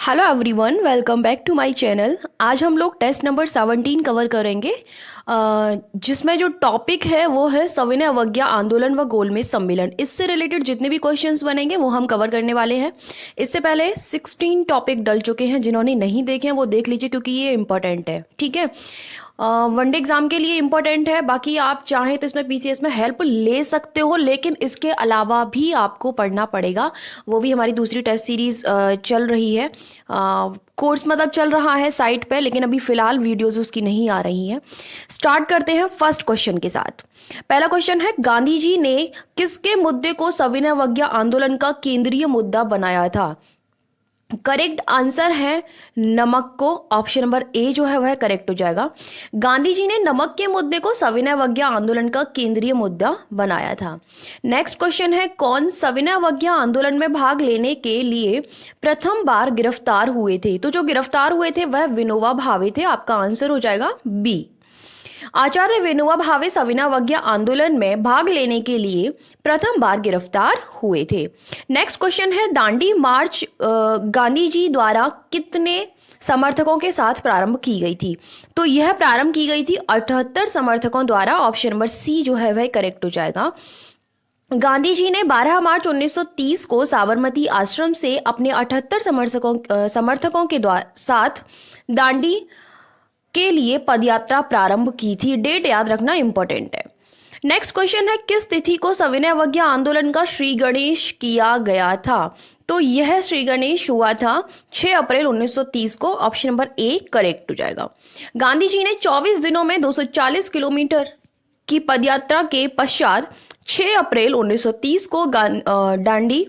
Hello everyone, welcome back to my channel. आज हम लोग टेस्ट नंबर 17 कवर करेंगे, जिसमें जो टॉपिक है वो है सविनय अवज्ञा आंदोलन व गोलमेज सम्मेलन। इससे रिलेटेड जितने भी क्वेश्चंस बनेंगे वो हम कवर करने वाले हैं। इससे पहले 16 टॉपिक डल चुके हैं, जिन्होंने नहीं देखे हैं वो देख लीजिए क्योंकि ये इंपॉर्टेंट है। ठीक है, वनडे एग्जाम के लिए इंपॉर्टेंट है। बाकी आप चाहें तो इसमें पीसीएस में हेल्प ले सकते हो, लेकिन इसके अलावा भी आपको पढ़ना पड़ेगा। वो भी हमारी दूसरी टेस्ट सीरीज चल रही है, कोर्स मतलब चल रहा है साइट पे, लेकिन अभी फिलहाल वीडियोस उसकी नहीं आ रही हैं। स्टार्ट करते हैं फर्स्ट क्वेश्चन के साथ। पहला क्वेश्चन है, गांधी जी ने किसके मुद्दे को सविनय अवज्ञा आंदोलन का केंद्रीय मुद्दा बनाया था? करेक्ट आंसर है नमक को। ऑप्शन नंबर ए जो है वह करेक्ट हो जाएगा। गांधी जी ने नमक के मुद्दे को सविनय अवज्ञा आंदोलन का केंद्रीय मुद्दा बनाया था। नेक्स्ट क्वेश्चन है, कौन सविनय अवज्ञा आंदोलन में भाग लेने के लिए प्रथम बार गिरफ्तार हुए थे? तो जो गिरफ्तार हुए थे वह विनोबा भावे थे। आपका आंसर हो जाएगा बी। आचार्य विनोबा भावे सविनय अवज्ञा आंदोलन में भाग लेने के लिए प्रथम बार गिरफ्तार हुए थे। नेक्स्ट क्वेश्चन है, दांडी मार्च गांधी जी द्वारा कितने समर्थकों के साथ प्रारंभ की गई थी? तो यह प्रारंभ की गई थी 78 समर्थकों द्वारा। ऑप्शन नंबर सी जो है वह करेक्ट हो जाएगा। गांधी जी ने 12 मार्च 1930 को साबरमती आश्रम से अपने 78 समर्थकों के साथ दांडी के लिए पदयात्रा प्रारंभ की थी। डेट याद रखना इंपॉर्टेंट है। नेक्स्ट क्वेश्चन है, किस तिथि को सविनय अवज्ञा आंदोलन का श्री गणेश किया गया था? तो यह श्री गणेश हुआ था 6 अप्रैल 1930 को। ऑप्शन नंबर ए करेक्ट हो जाएगा। गांधी जी ने 24 दिनों में 240 किलोमीटर की पदयात्रा के पश्चात 6 अप्रैल 1930 को दांडी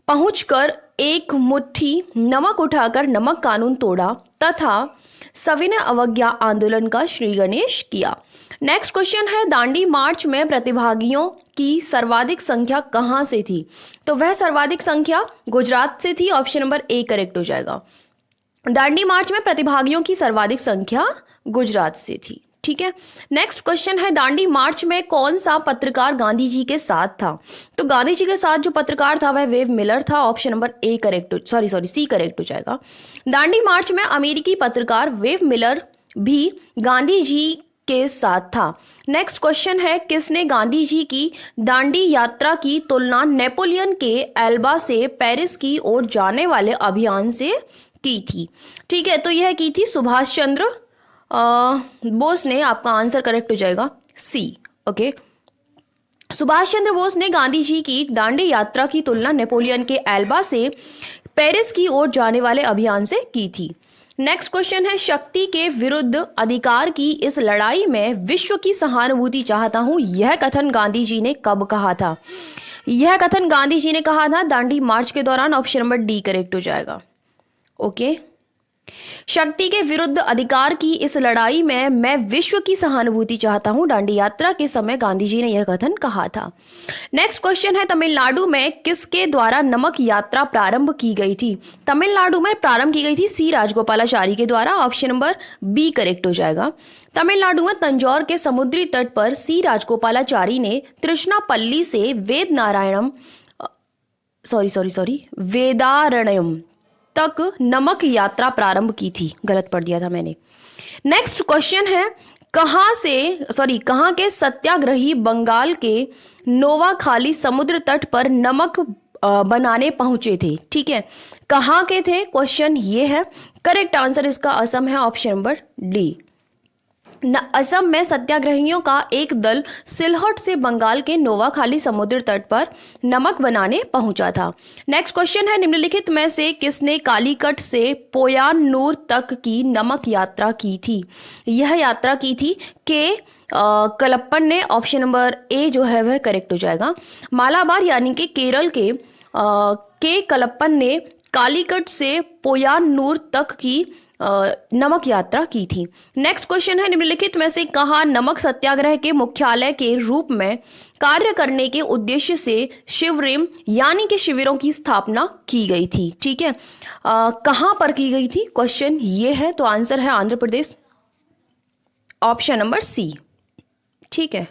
पहुंचकर एक मुट्ठी नमक उठाकर नमक कानून तोड़ा तथा सविनय अवज्ञा आंदोलन का श्री गणेश किया। नेक्स्ट क्वेश्चन है, दांडी मार्च में प्रतिभागियों की सर्वाधिक संख्या कहां से थी? तो वह सर्वाधिक संख्या गुजरात से थी। ऑप्शन नंबर ए करेक्ट हो जाएगा। दांडी मार्च में प्रतिभागियों की सर्वाधिक संख्या गुजरात से थी। ठीक है, नेक्स्ट क्वेश्चन है, दांडी मार्च में कौन सा पत्रकार गांधी जी के साथ था? तो गांधी जी के साथ जो पत्रकार था वह वेव मिलर था। Option number A correct, C correct हो जाएगा। दांडी मार्च में अमेरिकी पत्रकार वेव मिलर भी गांधी जी के साथ था। नेक्स्ट क्वेश्चन है, किसने गांधी जी की दांडी यात्रा की तुलना नेपोलियन के एल्बा से पेरिस की ओर जाने वाले अभियान से की थी? ठीक है, तो यह की थी सुभाष चंद्र बोस ने। आपका आंसर करेक्ट हो जाएगा सी। ओके, सुभाष चंद्र बोस ने गांधी जी की दांडी यात्रा की तुलना नेपोलियन के एल्बा से पेरिस की ओर जाने वाले अभियान से की थी। नेक्स्ट क्वेश्चन है, शक्ति के विरुद्ध अधिकार की इस लड़ाई में विश्व की सहानुभूति चाहता हूं, यह कथन गांधी जी ने कब कहा था? यह कथन गांधी जी ने कहा था दांडी मार्च के दौरान। ऑप्शन नंबर डी करेक्ट हो जाएगा। ओके, शक्ति के विरुद्ध अधिकार की इस लड़ाई में मैं विश्व की सहानुभूति चाहता हूं, दांडी यात्रा के समय गांधी जी ने यह कथन कहा था। नेक्स्ट क्वेश्चन है, तमिलनाडु में किसके द्वारा नमक यात्रा प्रारंभ की गई थी? तमिलनाडु में प्रारंभ की गई थी सी राजगोपालाचारी के द्वारा। ऑप्शन नंबर बी करेक्ट हो जाएगा। तमिलनाडु में तंजौर के समुद्री तट पर सी राजगोपालाचारी ने तृष्णापल्ली से वेदारण्यम तक नमक यात्रा प्रारंभ की थी। गलत पढ़ दिया था मैंने। नेक्स्ट क्वेश्चन है, कहाँ के सत्याग्रही बंगाल के नोवाखाली समुद्र तट पर नमक बनाने पहुंचे थे? ठीक है, कहाँ के थे क्वेश्चन ये है। करेक्ट आंसर इसका असम है। Option number D. असम में सत्याग्रहियों का एक दल सिलहट से बंगाल के नोवाखाली समुद्र तट पर नमक बनाने पहुंचा था। नेक्स्ट क्वेश्चन है, निम्नलिखित में से किसने कालीकट से पोयानूर तक की नमक यात्रा की थी? यह यात्रा की थी के कलप्पन ने। ऑप्शन नंबर ए जो है वह करेक्ट हो जाएगा। मालाबार यानी कि केरल के कलप्पन ने कालीकट से पोयानूर तक की नमक यात्रा की थी। नेक्स्ट क्वेश्चन है, निम्नलिखित में से कहाँ नमक सत्याग्रह के मुख्यालय के रूप में कार्य करने के उद्देश्य से शिविर यानी कि शिविरों की स्थापना की गई थी? ठीक है, कहाँ पर की गई थी क्वेश्चन ये है। तो आंसर है Andhra Pradesh. Option number C. ठीक है,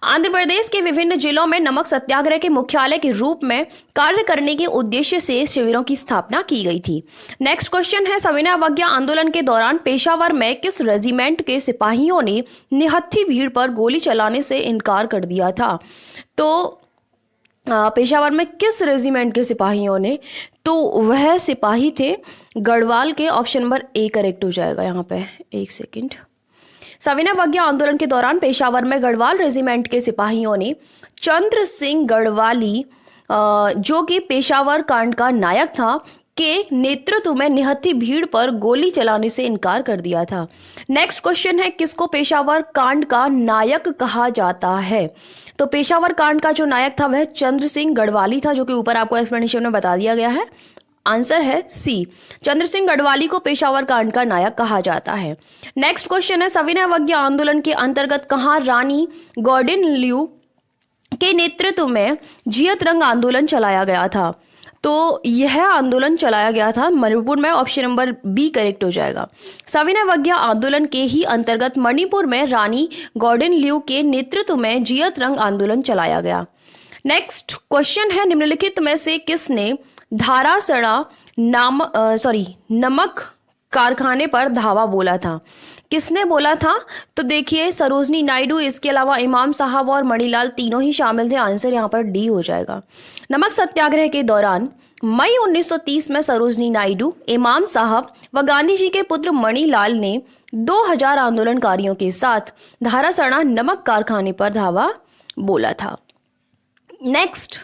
आंध्र प्रदेश के विभिन्न जिलों में नमक सत्याग्रह के मुख्यालय के रूप में कार्य करने के उद्देश्य से शिविरों की स्थापना की गई थी। नेक्स्ट क्वेश्चन है, सविनय अवज्ञा आंदोलन के दौरान पेशावर में किस रेजिमेंट के सिपाहियों ने निहत्थी भीड़ पर गोली चलाने से इनकार कर दिया था? तो पेशावर में किस रेजिमेंट के सिपाहियों ने, तो वह सिपाही थे गढ़वाल के। ऑप्शन नंबर ए करेक्ट हो जाएगा यहाँ पे। एक सेकंड। सविनय अवज्ञा आंदोलन के दौरान पेशावर में गढ़वाल रेजिमेंट के सिपाहियों ने चंद्र सिंह गढ़वाली, जो कि पेशावर कांड का नायक था, के नेतृत्व में निहत्थी भीड़ पर गोली चलाने से इनकार कर दिया था। नेक्स्ट क्वेश्चन है, किसको पेशावर कांड का नायक कहा जाता है? तो पेशावर कांड का जो नायक था वह चंद्र सिंह गढ़वाली था, जो कि ऊपर आपको एक्सप्लेनेशन में बता दिया गया है। आंसर है सी, चंद्र सिंह गढ़वाली को पेशावर कांड का नायक कहा जाता है। नेक्स्ट क्वेश्चन है, सविनय अवज्ञा आंदोलन के अंतर्गत कहाँ रानी गॉर्डन ल्यू के नेतृत्व में जियत रंग आंदोलन चलाया गया था? तो यह आंदोलन चलाया गया था मणिपुर में। ऑप्शन नंबर बी करेक्ट हो जाएगा। सविनय अवज्ञा आंदोलन के ही अंतर्गत मणिपुर में रानी गॉर्डन ल्यू के नेतृत्व में जियत रंग आंदोलन चलाया गया। नेक्स्ट क्वेश्चन है, निम्नलिखित में से किसने धारासड़ा नमक कारखाने पर धावा बोला था? किसने बोला था? तो देखिए, सरोजनी नायडू, इसके अलावा इमाम साहब और मणिलाल तीनों ही शामिल थे। आंसर यहाँ पर डी हो जाएगा। नमक सत्याग्रह के दौरान मई 1930 में सरोजनी नायडू, इमाम साहब व गांधी जी के पुत्र मणिलाल ने 2000 आंदोलनकारियों के साथ धारासड़ा नमक कारखाने पर धावा बोला था। नेक्स्ट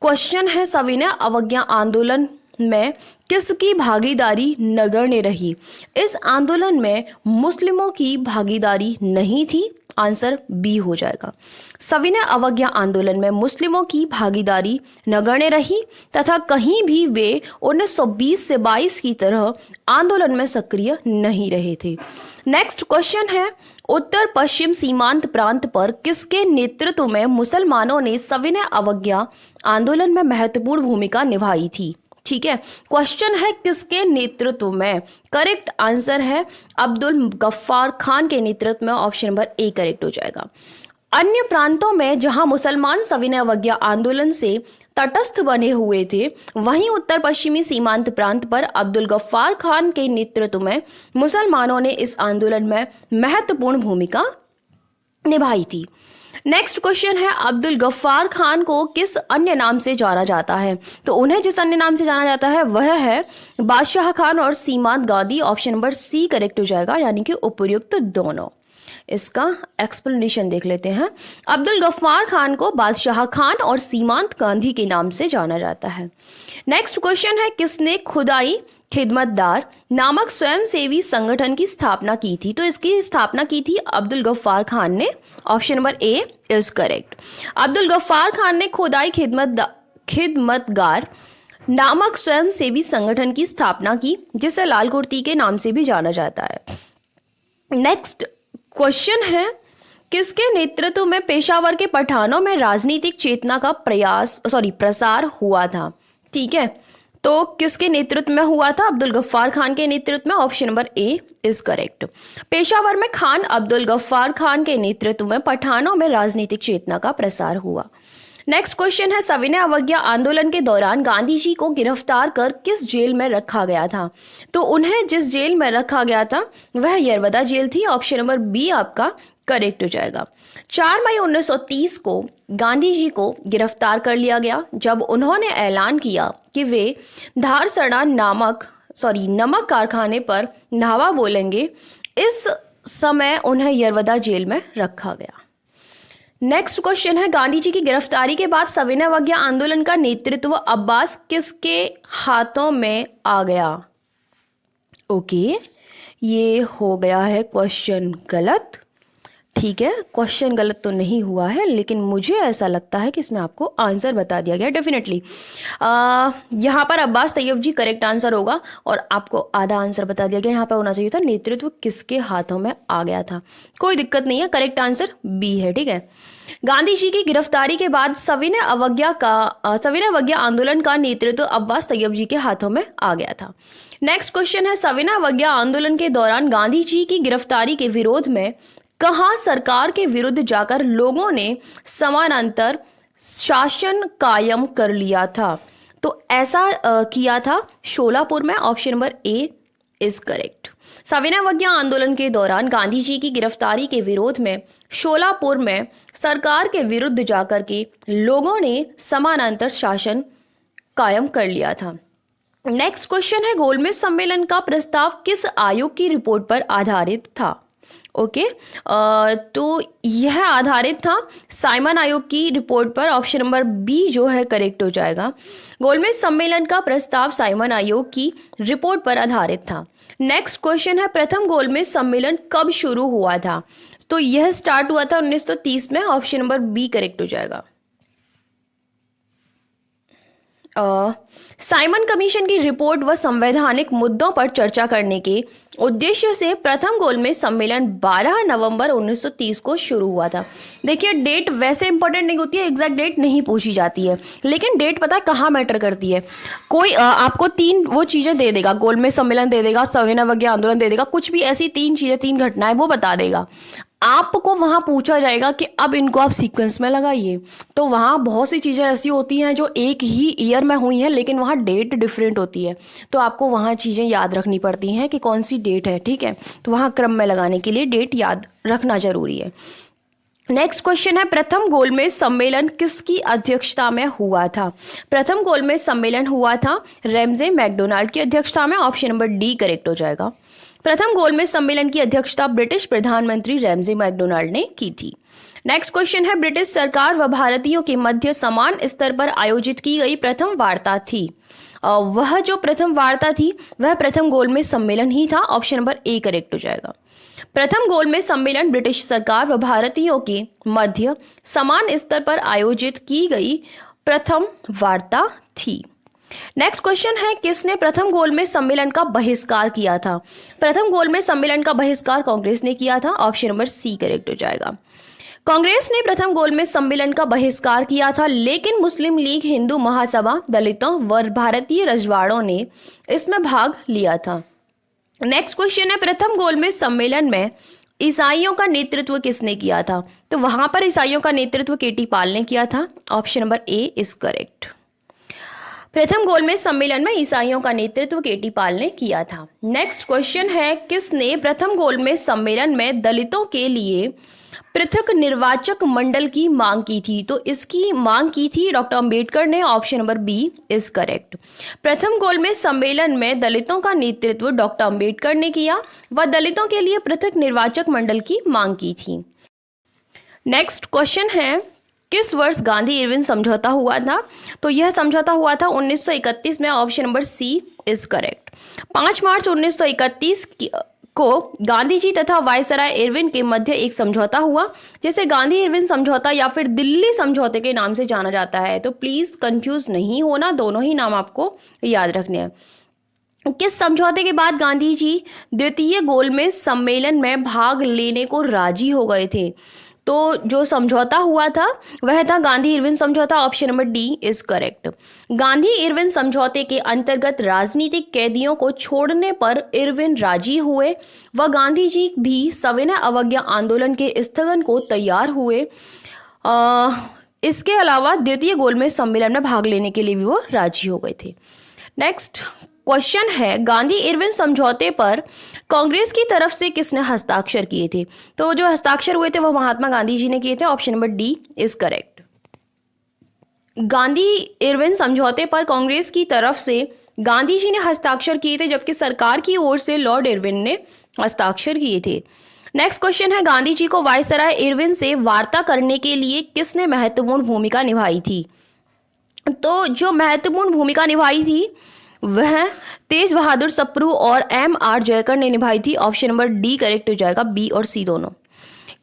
क्वेश्चन है, सविनय अवज्ञा आंदोलन में किसकी भागीदारी नगण्य रही? इस आंदोलन में मुस्लिमों की भागीदारी नहीं थी। आंसर बी हो जाएगा। सविनय अवज्ञा आंदोलन में मुस्लिमों की भागीदारी नगण्य रही तथा कहीं भी वे 1920 से 22 की तरह आंदोलन में सक्रिय नहीं रहे थे। नेक्स्ट क्वेश्चन है, उत्तर पश्चिम सीमांत प्रांत पर किसके नेतृत्व में मुसलमानों ने सविनय अवज्ञा आंदोलन में महत्वपूर्ण भूमिका निभाई थी? ठीक है, क्वेश्चन है किसके नेतृत्व में? करेक्ट आंसर है अब्दुल गफ्फार खान के नेतृत्व में। ऑप्शन नंबर ए करेक्ट हो जाएगा। अन्य प्रांतों में जहां मुसलमान सविनय अवज्ञा आंदोलन से तटस्थ बने हुए थे, वहीं उत्तर पश्चिमी सीमांत प्रांत पर अब्दुल गफ्फार खान के नेतृत्व में मुसलमानों ने इस आंदोलन में महत्वपूर्ण भूमिका निभाई थी। नेक्स्ट क्वेश्चन है, अब्दुल गफ्फार खान को किस अन्य नाम से जाना जाता है? तो उन्हें जिस अन्य नाम से जाना जाता है वह है बादशाह खान और Seemant Gandhi. Option number C correct हो जाएगा, यानी कि उपयुक्त दोनों। इसका एक्सप्लेनेशन देख लेते हैं। अब्दुल गफ्फार खान को बादशाह खान और सीमांत गांधी के नाम से जाना जाता है। नेक्स्ट क्वेश्चन है, किसने खुदाई खिदमतदार नामक स्वयंसेवी संगठन की स्थापना की थी? तो इसकी स्थापना की थी अब्दुल गफ्फार खान ने। Option number A is correct. Abdul Ghaffar Khan ने खुदाई खिदमतगार नामक स्वयंसेवी संगठन की स्थापना की, जिसे लाल कुर्ती के नाम से भी जाना जाता है। नेक्स्ट क्वेश्चन है, किसके नेतृत्व में पेशावर के पठानों में राजनीतिक चेतना का प्रसार हुआ था? ठीक है, तो किसके नेतृत्व में हुआ था? अब्दुल गफ्फार खान के नेतृत्व में। Option number A is correct. Peshawar में खान अब्दुल गफ्फार खान के नेतृत्व में पठानों में राजनीतिक चेतना का प्रसार हुआ। नेक्स्ट क्वेश्चन है, सविनय अवज्ञा आंदोलन के दौरान गांधी जी को गिरफ्तार कर किस जेल में रखा गया था? तो उन्हें जिस जेल में रखा गया था वह यरवदा जेल थी। ऑप्शन नंबर बी आपका करेक्ट हो जाएगा। 4 मई 1930 को गांधी जी को गिरफ्तार कर लिया गया, जब उन्होंने ऐलान किया कि वे धारसड़ा नमक कारखाने पर धावा बोलेंगे। इस समय उन्हें यरवदा जेल में रखा गया। नेक्स्ट क्वेश्चन है, गांधी जी की गिरफ्तारी के बाद सविनय अवज्ञा आंदोलन का नेतृत्व अब्बास किसके हाथों में आ गया? ओके, ये हो गया है क्वेश्चन गलत। ठीक है, क्वेश्चन गलत तो नहीं हुआ है, लेकिन मुझे ऐसा लगता है कि इसमें आपको आंसर बता दिया गया डेफिनेटली। यहाँ पर अब्बास तैयब जी करेक्ट आंसर होगा और आपको आधा आंसर बता दिया गया। यहाँ पर होना चाहिए था नेतृत्व किसके हाथों में आ गया था। कोई दिक्कत नहीं है, करेक्ट आंसर बी है। ठीक है, गांधी जी की गिरफ्तारी के बाद सविनय अवज्ञा आंदोलन का नेतृत्व अब्बास तैयब जी के हाथों में आ गया था। नेक्स्ट क्वेश्चन है, सविनय अवज्ञा आंदोलन के दौरान गांधी जी की गिरफ्तारी के विरोध में कहाँ सरकार के विरुद्ध जाकर लोगों ने समानांतर शासन कायम कर लिया था? तो ऐसा किया था शोलापुर में। Option number A is correct. सविनय अवज्ञा आंदोलन के दौरान गांधी जी की गिरफ्तारी के विरोध में शोलापुर में सरकार के विरुद्ध जाकर के लोगों ने समानांतर शासन कायम कर लिया था। नेक्स्ट क्वेश्चन है, गोलमेज सम्मेलन का प्रस्ताव किस आयोग की रिपोर्ट पर आधारित था? ओके तो यह आधारित था साइमन आयोग की रिपोर्ट पर। ऑप्शन नंबर बी जो है करेक्ट हो जाएगा। गोलमेज सम्मेलन का प्रस्ताव साइमन आयोग की रिपोर्ट पर आधारित था। नेक्स्ट क्वेश्चन है, प्रथम गोलमेज सम्मेलन कब शुरू हुआ था? तो यह स्टार्ट हुआ था 1930 में। ऑप्शन नंबर बी करेक्ट हो जाएगा। साइमन कमीशन की रिपोर्ट व संवैधानिक मुद्दों पर चर्चा करने के उद्देश्य से प्रथम गोलमेज सम्मेलन 12 नवंबर 1930 को शुरू हुआ था। देखिए डेट वैसे इंपॉर्टेंट नहीं होती है, एग्जैक्ट डेट नहीं पूछी जाती है, लेकिन डेट पता है कहाँ मैटर करती है। कोई आपको तीन वो चीज़ें दे देगा, गोलमेज सम्मेलन दे देगा, सविनय अवज्ञा आंदोलन दे देगा, कुछ भी ऐसी तीन चीज़ें, तीन घटनाएं वो बता देगा। आपको वहाँ पूछा जाएगा कि अब इनको आप सीक्वेंस में लगाइए, तो वहाँ बहुत सी चीज़ें ऐसी होती हैं जो एक ही ईयर में हुई हैं, लेकिन वहाँ डेट डिफरेंट होती है, तो आपको वहाँ चीज़ें याद रखनी पड़ती हैं कि कौन सी डेट है। ठीक है, तो वहाँ क्रम में लगाने के लिए डेट याद रखना जरूरी है। नेक्स्ट क्वेश्चन है, प्रथम गोलमेज सम्मेलन किसकी अध्यक्षता में हुआ था? प्रथम गोलमेज सम्मेलन हुआ था रैमजे मैकडोनाल्ड की अध्यक्षता में। ऑप्शन नंबर डी करेक्ट हो जाएगा। प्रथम गोलमेज सम्मेलन की अध्यक्षता ब्रिटिश प्रधानमंत्री रैमजे मैकडोनाल्ड ने की थी। नेक्स्ट क्वेश्चन है, ब्रिटिश सरकार व भारतीयों के मध्य समान स्तर पर आयोजित की गई प्रथम वार्ता थी। वह जो प्रथम वार्ता थी वह प्रथम गोलमेज सम्मेलन ही था। ऑप्शन नंबर ए करेक्ट हो जाएगा। प्रथम गोलमेज सम्मेलन ब्रिटिश सरकार व भारतीयों के मध्य समान स्तर पर आयोजित की गई प्रथम वार्ता थी। नेक्स्ट क्वेश्चन है, किसने प्रथम गोलमेज सम्मेलन का बहिष्कार किया था? प्रथम गोलमेज सम्मेलन का बहिष्कार कांग्रेस ने किया था। ऑप्शन नंबर सी करेक्ट हो जाएगा। कांग्रेस ने प्रथम गोलमेज सम्मेलन का बहिष्कार किया था, लेकिन मुस्लिम लीग, हिंदू महासभा, दलितों व भारतीय रजवाड़ों ने इसमें भाग लिया था। नेक्स्ट क्वेश्चन है, प्रथम गोलमेज सम्मेलन में ईसाइयों का नेतृत्व किसने किया था? तो वहां पर ईसाइयों का नेतृत्व केटी पाल ने किया था। Option number A is correct. प्रथम गोलमेज सम्मेलन में ईसाइयों का नेतृत्व केटी पाल ने किया था। नेक्स्ट क्वेश्चन है, किसने प्रथम गोलमेज सम्मेलन में दलितों के लिए पृथक निर्वाचक मंडल की मांग की थी? तो इसकी मांग की थी डॉक्टर अंबेडकर ने। Option number B is correct. प्रथम गोलमेज सम्मेलन में दलितों का नेतृत्व डॉक्टर अंबेडकर ने किया व दलितों के लिए पृथक निर्वाचक मंडल की मांग की थी। नेक्स्ट क्वेश्चन है, किस वर्ष गांधी इरविन समझौता हुआ था? तो यह समझौता हुआ था 1931 में। Option number C is correct. 5 मार्च 1931 को गांधी जी तथा वायसराय इरविन के मध्य एक समझौता हुआ, जिसे गांधी इरविन समझौता या फिर दिल्ली समझौते के नाम से जाना जाता है। तो प्लीज कंफ्यूज नहीं होना, दोनों ही नाम आपको याद रखने हैं। किस समझौते के बाद गांधी जी द्वितीय गोलमेज सम्मेलन में भाग लेने को राजी हो गए थे? तो जो समझौता हुआ था वह था गांधी इरविन समझौता। Option number D is correct. Gandhi Irwin समझौते के अंतर्गत राजनीतिक कैदियों को छोड़ने पर इरविन राजी हुए व गांधी जी भी सविनय अवज्ञा आंदोलन के स्थगन को तैयार हुए। इसके अलावा द्वितीय गोलमेज सम्मेलन में भाग लेने के लिए भी वो राजी हो गए थे। नेक्स्ट क्वेश्चन है, गांधी इरविन समझौते पर कांग्रेस की तरफ से किसने हस्ताक्षर किए थे? तो जो हस्ताक्षर हुए थे वो महात्मा गांधी जी ने किए थे। Option number D is correct. Gandhi Irwin समझौते पर कांग्रेस की तरफ से गांधी जी ने हस्ताक्षर किए थे, जबकि सरकार की ओर से लॉर्ड इरविन ने हस्ताक्षर किए थे। नेक्स्ट क्वेश्चन है, गांधी जी को वायसराय इरविन से वार्ता करने के लिए किसने महत्वपूर्ण भूमिका निभाई थी? तो जो महत्वपूर्ण भूमिका निभाई थी वह तेज बहादुर सप्रू और M.R. जयकर ने निभाई थी। ऑप्शन नंबर डी करेक्ट हो जाएगा, बी और सी दोनों।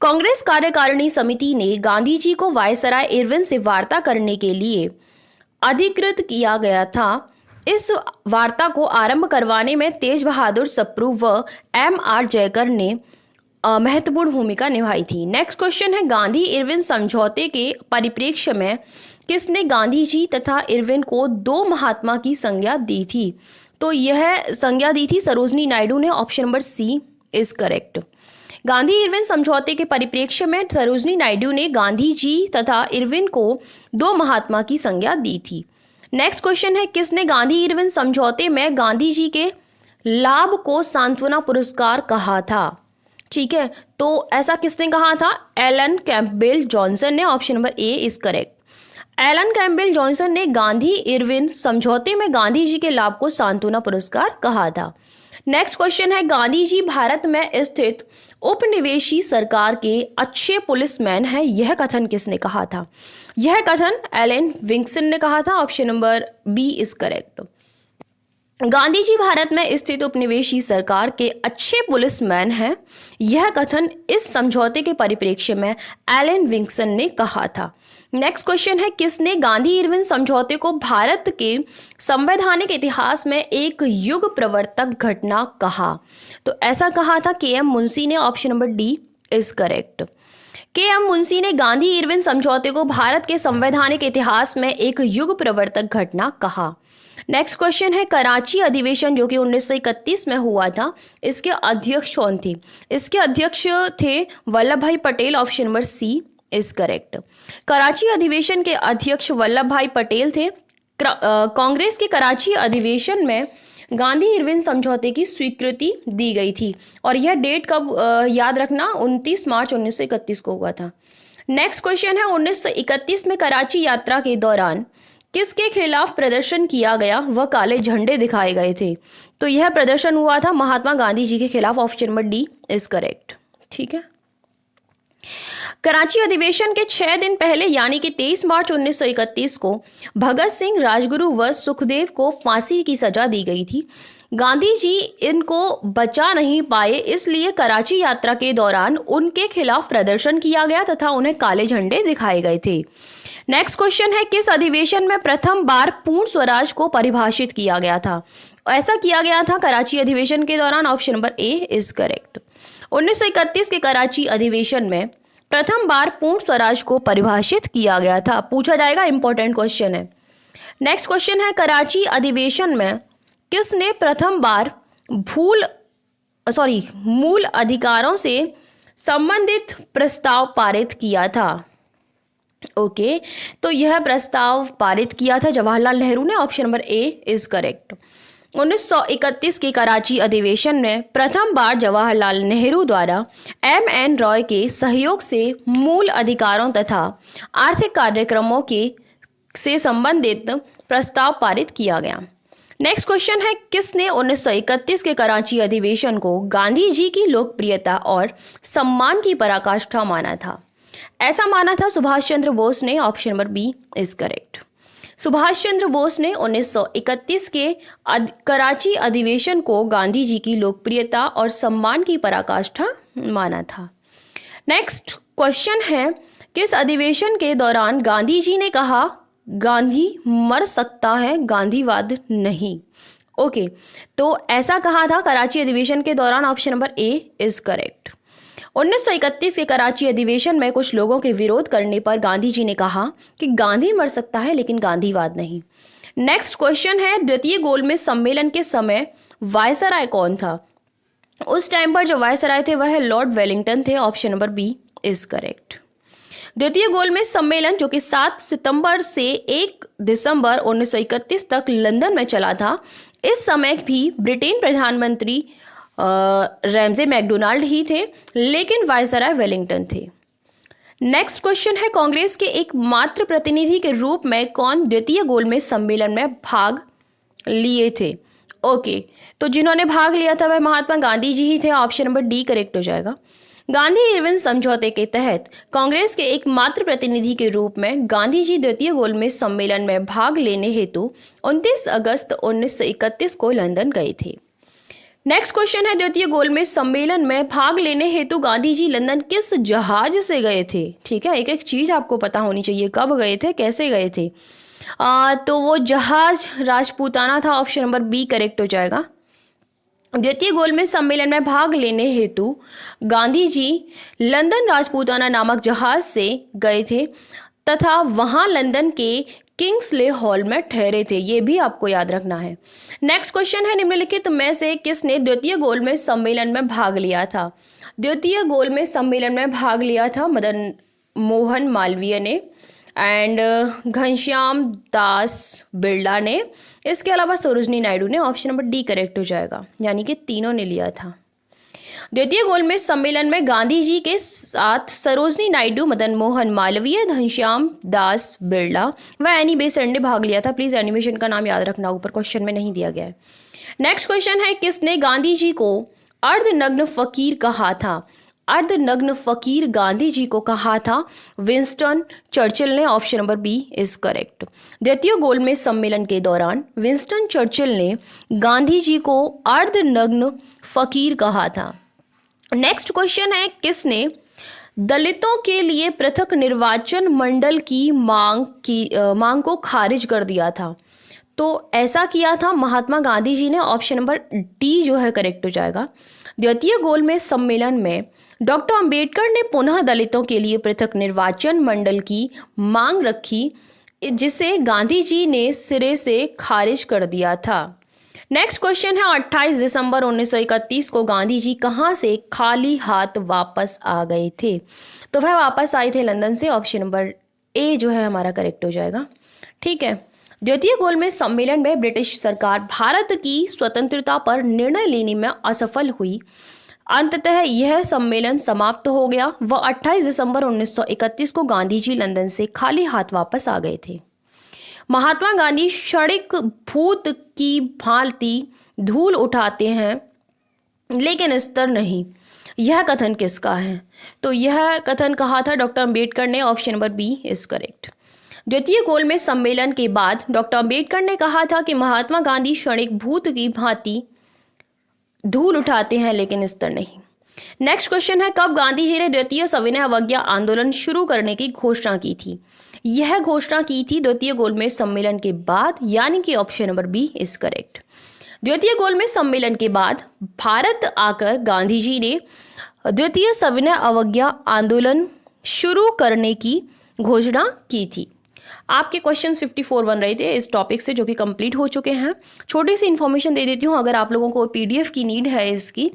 कांग्रेस कार्यकारिणी समिति ने गांधी जी को वायसराय इरविन से वार्ता करने के लिए अधिकृत किया गया था। इस वार्ता को आरंभ करवाने में तेज बहादुर सप्रू व M.R. जयकर ने महत्वपूर्ण भूमिका निभाई थी। नेक्स्ट क्वेश्चन है, गांधी इरविन समझौते के परिप्रेक्ष्य में किसने गांधी जी तथा इरविन को दो महात्मा की संज्ञा दी थी? तो यह संज्ञा दी थी सरोजनी नायडू ने। Option number C is correct. Gandhi Irwin समझौते के परिप्रेक्ष्य में सरोजिनी नायडू ने गांधी जी तथा इरविन को दो महात्मा की संज्ञा दी थी। नेक्स्ट क्वेश्चन है, किसने गांधी इरविन समझौते में गांधी जी के लाभ को सांत्वना पुरस्कार कहा था? ठीक है, तो ऐसा किसने कहा था? एलन कैंपबेल जॉनसन ने। Option number A is correct. Alan Campbell Johnson ने गांधी इरविन समझौते में गांधी जी के लाभ को सांत्वना पुरस्कार कहा था। नेक्स्ट क्वेश्चन है, गांधी जी भारत में स्थित उपनिवेशी सरकार के अच्छे पुलिसमैन हैं, यह कथन किसने कहा था? यह कथन एलन विंगसन ने कहा था। Option number B is correct. Gandhi ji Bharat में स्थित उपनिवेशी सरकार के अच्छे पुलिसमैन हैं, यह कथन इस समझौते के परिप्रेक्ष्य में एलन विंगसन ने कहा था। नेक्स्ट क्वेश्चन है, किसने गांधी इरविन समझौते को भारत के संवैधानिक इतिहास में एक युग प्रवर्तक घटना कहा? तो ऐसा कहा था के.एम. मुंशी ने। Option number D is correct. KM. Munshi ने गांधी इरविन समझौते को भारत के संवैधानिक इतिहास में एक युग प्रवर्तक घटना कहा। नेक्स्ट क्वेश्चन है, कराची अधिवेशन जो कि 1931 में हुआ था, इसके अध्यक्ष कौन थे? इसके अध्यक्ष थे Vallabh Bhai Patel. Option number C is correct. Karachi अधिवेशन के अध्यक्ष वल्लभ भाई पटेल थे। कांग्रेस के कराची अधिवेशन में गांधी इरविन समझौते की स्वीकृति दी गई थी और यह डेट कब याद रखना, 29 मार्च 1931 को हुआ था। नेक्स्ट क्वेश्चन है, 1931 में कराची यात्रा के दौरान किसके खिलाफ प्रदर्शन किया गया व काले झंडे दिखाए गए थे? तो यह प्रदर्शन हुआ था महात्मा गांधी जी के खिलाफ। Option number D is correct. ठीक है, कराची अधिवेशन के 6 दिन पहले यानी कि 23 मार्च 1931 को भगत सिंह, राजगुरु व सुखदेव को फांसी की सजा दी गई थी। गांधी जी इनको बचा नहीं पाए, इसलिए कराची यात्रा के दौरान उनके खिलाफ प्रदर्शन किया गया तथा उन्हें काले झंडे दिखाए गए थे। नेक्स्ट क्वेश्चन है, किस अधिवेशन में प्रथम बार पूर्ण स्वराज को परिभाषित किया गया था? ऐसा किया गया था कराची अधिवेशन के दौरान। Option number A is correct. 1931 के कराची अधिवेशन में प्रथम बार पूर्ण स्वराज को परिभाषित किया गया था। पूछा जाएगा, इंपॉर्टेंट क्वेश्चन है। नेक्स्ट क्वेश्चन है, कराची अधिवेशन में किसने प्रथम बार मूल अधिकारों से संबंधित प्रस्ताव पारित किया था? ओके, तो यह प्रस्ताव पारित किया था जवाहरलाल नेहरू ने। Option number A is correct. 1931 के कराची अधिवेशन में प्रथम बार जवाहरलाल नेहरू द्वारा M.N. रॉय के सहयोग से मूल अधिकारों तथा आर्थिक कार्यक्रमों से संबंधित प्रस्ताव पारित किया गया। नेक्स्ट क्वेश्चन है, किसने 1931 के कराची अधिवेशन को गांधी जी की लोकप्रियता और सम्मान की पराकाष्ठा माना था? ऐसा माना था सुभाष चंद्र बोस ने। Option number B is correct. Subhash Chandra Bose ने 1931 के कराची अधिवेशन को गांधी जी की लोकप्रियता और सम्मान की पराकाष्ठा माना था। नेक्स्ट क्वेश्चन है, किस अधिवेशन के दौरान गांधी जी ने कहा गांधी मर सकता है, गांधीवाद नहीं? ओके, तो ऐसा कहा था कराची अधिवेशन के दौरान। Option number A is correct. 1931 के कराची अधिवेशन में कुछ लोगों के विरोध करने पर गांधी जी ने कहा कि गांधी मर सकता है लेकिन गांधीवाद नहीं। नेक्स्ट क्वेश्चन है, द्वितीय गोलमेज सम्मेलन के समय वायसराय कौन था? उस टाइम पर जो वायसराय थे वह लॉर्ड वेलिंगटन थे। Option number B is correct. द्वितीय गोलमेज सम्मेलन जो कि 7 सितंबर से 1 दिसंबर 1931 तक लंदन में चला था, इस समय भी ब्रिटेन प्रधानमंत्री रैमजे मैकडोनाल्ड ही थे, लेकिन वायसराय वेलिंगटन थे। नेक्स्ट क्वेश्चन है, कांग्रेस के एकमात्र प्रतिनिधि के रूप में कौन द्वितीय गोलमेज सम्मेलन में भाग लिए थे? ओके, तो जिन्होंने भाग लिया था वह महात्मा गांधी जी ही थे। ऑप्शन नंबर डी करेक्ट हो जाएगा। गांधी इरविन समझौते के तहत कांग्रेस के एकमात्र प्रतिनिधि के रूप में गांधी जी द्वितीय गोलमेज सम्मेलन में भाग लेने हेतु 29 अगस्त 1931 को लंदन गए थे। नेक्स्ट क्वेश्चन है, द्वितीय गोलमेज सम्मेलन में भाग लेने हेतु गांधी जी लंदन किस जहाज से गए थे? ठीक है, एक एक चीज आपको पता होनी चाहिए, कब गए थे, कैसे गए थे। तो वो जहाज राजपूताना था। ऑप्शन नंबर बी करेक्ट हो जाएगा। द्वितीय गोलमेज सम्मेलन में भाग लेने हेतु गांधी जी लंदन राजपूताना नामक जहाज से गए थे तथा वहां लंदन के किंग्सले हॉल में ठहरे थे, ये भी आपको याद रखना है। नेक्स्ट क्वेश्चन है, निम्नलिखित में से किसने द्वितीय गोलमेज सम्मेलन में भाग लिया था? द्वितीय गोलमेज सम्मेलन में भाग लिया था मदन मोहन मालवीय ने एंड घनश्याम दास बिरला ने, इसके अलावा सरोजनी नायडू ने। ऑप्शन नंबर डी करेक्ट हो जाएगा, यानी कि तीनों ने लिया था। द्वितीय गोलमेज सम्मेलन में गांधी जी के साथ सरोजनी नायडू, मदन मोहन मालवीय, घनश्याम दास बिरला व एनी बेसेंट ने भाग लिया था। प्लीज एनिमेशन का नाम याद रखना, ऊपर क्वेश्चन में नहीं दिया गया है। नेक्स्ट क्वेश्चन है, किसने गांधी जी को अर्धनग्न फकीर कहा था? अर्धनग्न फकीर गांधी जी को कहा था विंस्टन चर्चिल ने। Option number B is correct. द्वितीय गोलमेज सम्मेलन के दौरान विंस्टन चर्चिल ने गांधी जी को अर्धनग्न फकीर कहा था। नेक्स्ट क्वेश्चन है, किसने दलितों के लिए पृथक निर्वाचन मंडल की मांग को खारिज कर दिया था? तो ऐसा किया था महात्मा गांधी जी ने। ऑप्शन नंबर डी जो है करेक्ट हो जाएगा। द्वितीय गोलमेज सम्मेलन में डॉक्टर अंबेडकर ने पुनः दलितों के लिए पृथक निर्वाचन मंडल की मांग रखी, जिसे गांधी जी ने सिरे से खारिज कर दिया था। नेक्स्ट क्वेश्चन है, 28 दिसंबर 1931 को गांधी जी कहाँ से खाली हाथ वापस आ गए थे? तो वह वापस आए थे लंदन से। ऑप्शन नंबर ए जो है हमारा करेक्ट हो जाएगा। ठीक है, द्वितीय गोलमेज सम्मेलन में ब्रिटिश सरकार भारत की स्वतंत्रता पर निर्णय लेने में असफल हुई। अंततः यह सम्मेलन समाप्त हो गया व 28 दिसंबर 1931 को गांधी जी लंदन से खाली हाथ वापस आ गए थे। महात्मा गांधी क्षणिक भूत की भांति धूल उठाते हैं लेकिन स्तर नहीं, यह कथन किसका है? तो यह कथन कहा था डॉक्टर अंबेडकर ने। Option number B is correct. द्वितीय गोलमेज सम्मेलन के बाद डॉक्टर अंबेडकर ने कहा था कि महात्मा गांधी क्षणिक भूत की भांति धूल उठाते हैं लेकिन स्तर नहीं। नेक्स्ट क्वेश्चन है, कब गांधी जी ने द्वितीय सविनय अवज्ञा आंदोलन शुरू करने की घोषणा की थी? यह घोषणा की थी द्वितीय गोलमेज सम्मेलन के बाद, यानी कि option number B is correct. द्वितीय गोलमेज सम्मेलन के बाद भारत आकर गांधी जी ने द्वितीय सविनय अवज्ञा आंदोलन शुरू करने की घोषणा की थी। आपके क्वेश्चंस 54 बन रहे थे इस टॉपिक से, जो कि कंप्लीट हो चुके हैं। छोटी सी इन्फॉर्मेशन दे देती हूँ, अगर आप लोगों को पीडीएफ की नीड है इसकी,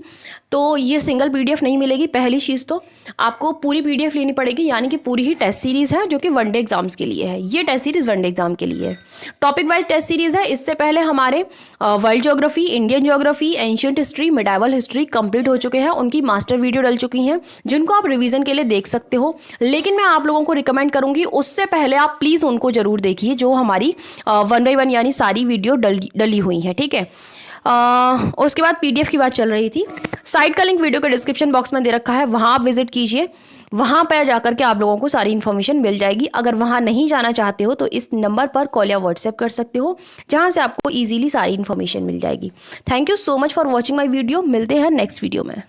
तो ये सिंगल पीडीएफ नहीं मिलेगी। पहली चीज़ तो आपको पूरी पीडीएफ लेनी पड़ेगी, यानी कि पूरी ही टेस्ट सीरीज़ है जो कि वनडे एग्जाम्स के लिए है। ये टेस्ट सीरीज़ वनडे एग्जाम के लिए है, टॉपिक वाइज टेस्ट सीरीज़ है। इससे पहले हमारे world geography, Indian geography, ancient history, medieval history complete हो चुके हैं। उनकी मास्टर वीडियो डल चुकी हैं, जिनको आप रिवीजन के लिए देख सकते हो। लेकिन मैं आप लोगों को रिकमेंड करूँगी उससे पहले आप प्लीज़ उनको जरूर देखिए, जो हमारी 1 बाय 1 यानी सारी वीडियो डली हुई है। ठीक है, उसके बाद पीडीएफ की बात चल रही थी। साइट का लिंक वीडियो के डिस्क्रिप्शन बॉक्स में दे रखा है, वहाँ आप विजिट कीजिए। वहाँ पर जाकर के आप लोगों को सारी इन्फॉर्मेशन मिल जाएगी। अगर वहाँ नहीं जाना चाहते हो तो इस नंबर पर कॉल या व्हाट्सएप कर सकते हो, जहाँ से आपको ईजिली सारी इन्फॉर्मेशन मिल जाएगी। Thank you so much for watching my video. मिलते हैं नेक्स्ट वीडियो में।